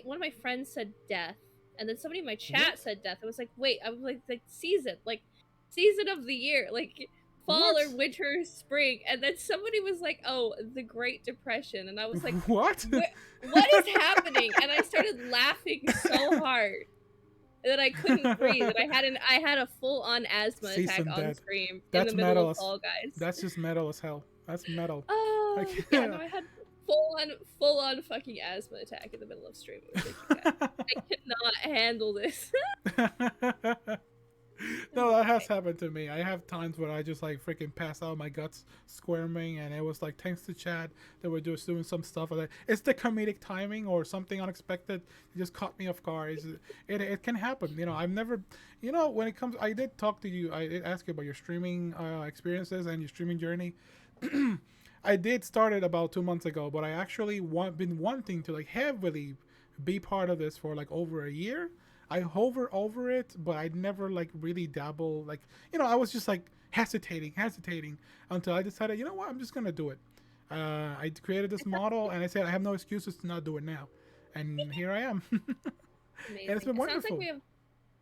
one of my friends said death, and then somebody in my chat What? said death. I was like, wait, I was like season, like season of the year, like fall or What? winter, spring, and then somebody was like, oh, the Great Depression, and I was like, What? what is happening? And I started laughing so hard that I couldn't breathe, and I had a full on asthma attack Season on dead. stream in the That's middle metal of as. Fall Guys. That's just metal as hell. That's metal. Oh Like, yeah, no, I had full on fucking asthma attack in the middle of stream. It was like, you guys, I cannot handle this. No, that has Okay. happened to me. I have times where I just like freaking pass out, my guts squirming, and it was like thanks to Chad that we're just doing some stuff. Like it's the comedic timing or something unexpected. It just caught me off guard. It can happen. I've never, when it comes, I did talk to you. I did ask you about your streaming experiences and your streaming journey. I did start it about 2 months ago, but I actually been wanting to like heavily be part of this for like over a year. I hover over it, but I never like really dabble. Like I was just like hesitating until I decided, you know what, I'm just gonna do it. I created this model, and I said I have no excuses to not do it now, and here I am, and it's Amazing. been It sounds like wonderful. we have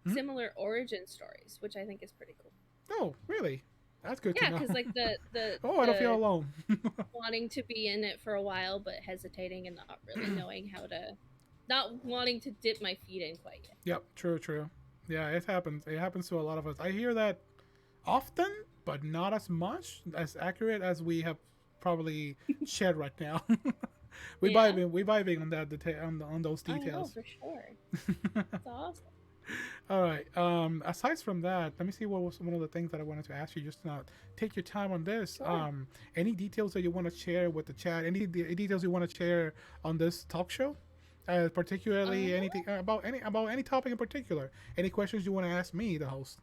Hmm. similar origin stories, which I think is pretty cool. Oh, really? That's good to Yeah, know. because like the the Oh, I don't feel the alone. wanting to be in it for a while, but hesitating and not really knowing how to, not wanting to dip my feet in quite yet. Yep, true, true. Yeah, it happens. It happens to a lot of us. I hear that often, but not as much, as accurate as we have probably shared right now. Yeah, we vibing on that on those I know details. for sure. It's awesome. All right. Aside from that, let me see what was one of the things that I wanted to ask you. Just to not take your time on this. Sure. Any details that you want to share with the chat? Any details you want to share on this talk show? Particularly Uh, anything about any topic in particular. Any questions you want to ask me, the host?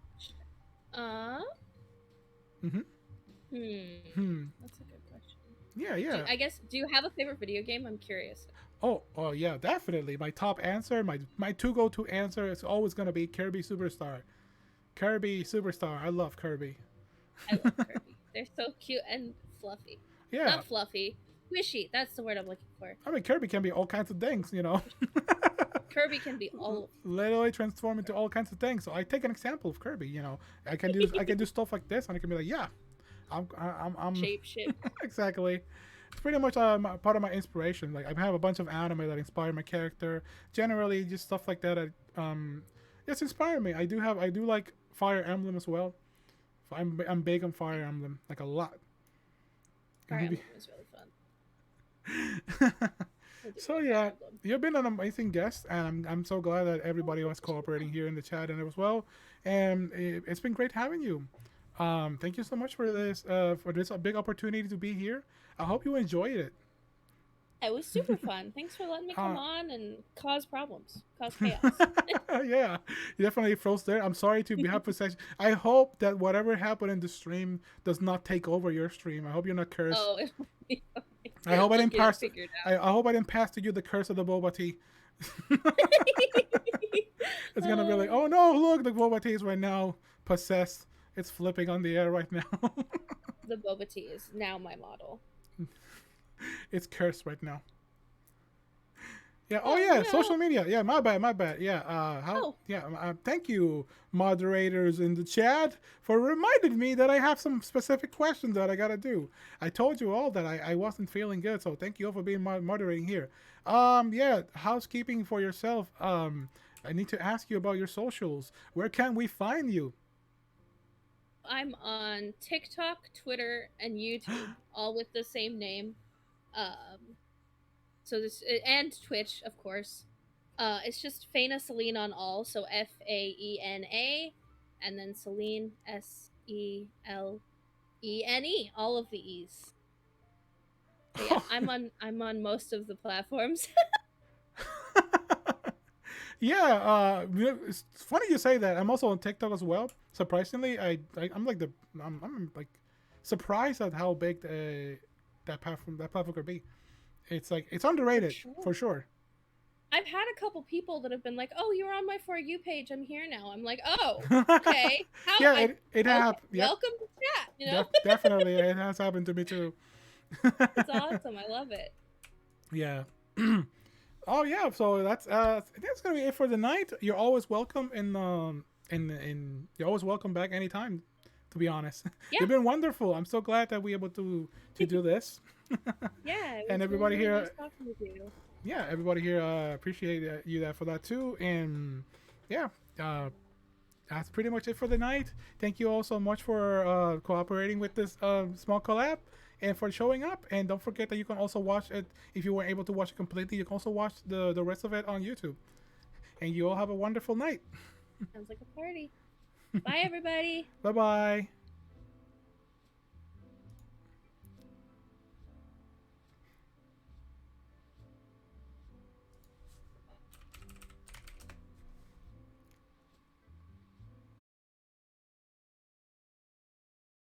uh, Mm-hmm. Hmm. that's a good question. Yeah, yeah. Do you have a favorite video game? I'm curious. Oh, yeah, definitely. My top answer, my two go-to answer is always gonna be Kirby Superstar. Kirby Superstar. I love Kirby. I love Kirby. They're so cute and fluffy. Yeah, Not fluffy, squishy. That's the word I'm looking for. I mean Kirby can be all kinds of things, Kirby can be all Literally transform into all kinds of things. So I take an example of Kirby. I can do stuff like this, and I can be like, yeah, I'm shape shift. exactly. It's pretty much part of my inspiration. Like I have a bunch of anime that inspire my character. Generally, just stuff like that. Just inspire me. I do like Fire Emblem as well. I'm big on Fire Emblem, like a lot. Fire And Emblem is really fun. I do So love Fire yeah, Emblem. you've been an amazing guest, and I'm so glad that everybody was cooperating here in the chat and as well. And it's been great having you. Thank you so much for this big opportunity to be here. I hope you enjoyed it. It was super fun. Thanks for letting me come Uh, on and cause problems, cause chaos. yeah, you definitely froze there. I'm sorry to be have possession. I hope that whatever happened in the stream does not take over your stream. I hope you're not cursed. Oh, it'll be fine. I hope I I'll didn't get it pass. figured I hope I didn't pass to you the curse of the boba tea. out. It's gonna be like, oh no, look, the boba tea is right now possessed It's flipping on the air right now. The boba tea is now my model. It's cursed right now. Yeah. Oh Oh yeah. no. Social media. Yeah. My bad. My bad. Yeah. How? Oh, Yeah. Thank you, moderators in the chat, for reminding me that I have some specific questions that I gotta do. I told you all that I wasn't feeling good, so thank you all for being moderating here. Yeah. Housekeeping for yourself. I need to ask you about your socials. Where can we find you? I'm on TikTok, Twitter, and YouTube, all with the same name. Um, so this and Twitch, of course. It's just Faena Selene on all, so Faena, and then Selene Selene, all of the E's. But yeah, I'm on most of the platforms. Yeah, it's funny you say that. I'm also on TikTok as well. Surprisingly, I'm like I'm like surprised at how big that platform could be. It's like it's underrated for sure. I've had a couple people that have been like, "Oh, you're on my For You page. I'm here now." I'm like, "Oh, okay. How Yeah, I it welcome, happened. Yep, welcome to chat." You know, definitely it has happened to me too. it's awesome. I love it. Yeah. Oh yeah, so I think that's gonna be it for the night. You're always welcome in you're always welcome back anytime. To be honest, Yeah, you've been wonderful. I'm so glad that we able to do this. yeah. It And was everybody really here, nice talking with you. yeah, everybody here appreciate you that for that too. And yeah, uh, that's pretty much it for the night. Thank you all so much for cooperating with this small collab and for showing up. And don't forget that you can also watch it if you weren't able to watch it completely. You can also watch the rest of it on YouTube. And you all have a wonderful night. Sounds like a party. Bye, everybody. Bye bye.